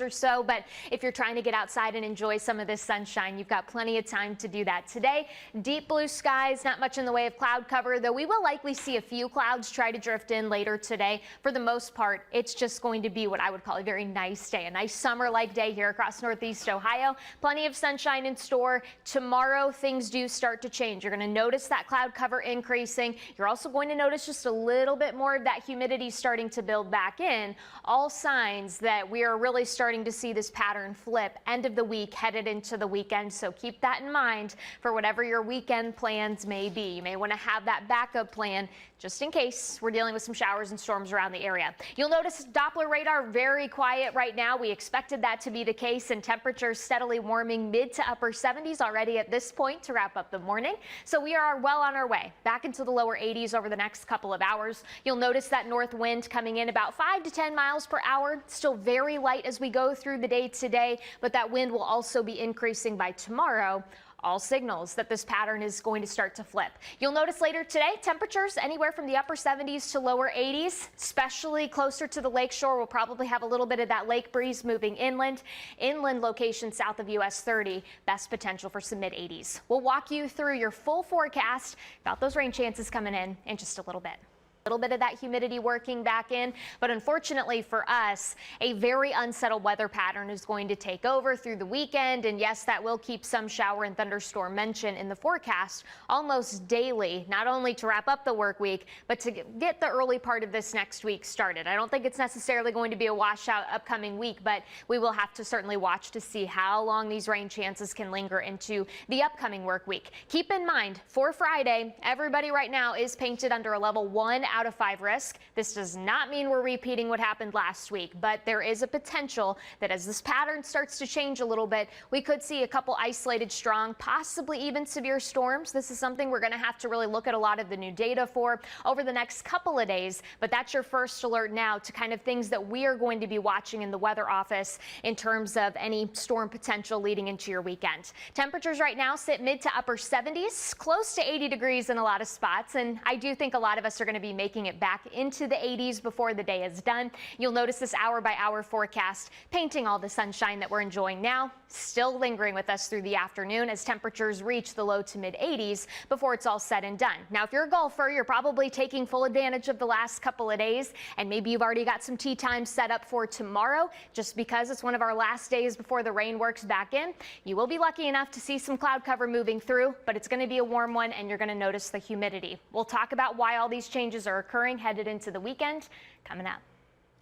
or so, but if you're trying to get outside and enjoy some of this sunshine, you've got plenty of time to do that today. Deep blue skies, not much in the way of cloud cover, though we will likely see a few clouds try to drift in later today. For the most part, it's just going to be what I would call a very nice day, a nice summer-like day here across Northeast Ohio. Plenty of sunshine in store. Tomorrow, things do start to change. You're going to notice that cloud cover increasing. You're also going to notice just a little bit more of that humidity starting to build back in. All signs that we are really starting to see this pattern flip end of the week headed into the weekend. So keep that in mind for whatever your weekend plans may be. You may want to have that backup plan just in case we're dealing with some showers and storms around the area. You'll notice Doppler radar very quiet right now. We expected that to be the case, and temperatures steadily warming mid to upper 70s already at this point to wrap up the morning. So we are well on our way back into the lower 80s over the next couple of hours. You'll notice that north wind coming in about 5 to 10 miles per hour. Still very light as we go through the day today, but that wind will also be increasing by tomorrow. All signals that this pattern is going to start to flip. You'll notice later today, temperatures anywhere from the upper 70s to lower 80s, especially closer to the lakeshore. We'll probably have a little bit of that lake breeze moving inland. Inland locations south of US 30, best potential for some mid 80s. We'll walk you through your full forecast about those rain chances coming in just a little bit. A little bit of that humidity working back in, but unfortunately for us, a very unsettled weather pattern is going to take over through the weekend. And yes, that will keep some shower and thunderstorm mention in the forecast almost daily, not only to wrap up the work week, but to get the early part of this next week started. I don't think it's necessarily going to be a washout upcoming week, but we will have to certainly watch to see how long these rain chances can linger into the upcoming work week. Keep in mind, for Friday, everybody right now is painted under a level 1 out of 5 risk. This does not mean we're repeating what happened last week, but there is a potential that as this pattern starts to change a little bit, we could see a couple isolated strong, possibly even severe storms. This is something we're going to have to really look at a lot of the new data for over the next couple of days, but that's your first alert now to kind of things that we are going to be watching in the weather office in terms of any storm potential leading into your weekend. Temperatures right now sit mid to upper 70s, close to 80 degrees in a lot of spots, and I do think a lot of us are going to be making it back into the 80s before the day is done. You'll notice this hour by hour forecast painting all the sunshine that we're enjoying now, still lingering with us through the afternoon as temperatures reach the low to mid 80s before it's all said and done. Now, if you're a golfer, you're probably taking full advantage of the last couple of days, and maybe you've already got some tee time set up for tomorrow just because it's one of our last days before the rain works back in. You will be lucky enough to see some cloud cover moving through, but it's going to be a warm one, and you're going to notice the humidity. We'll talk about why all these changes are occurring headed into the weekend coming up.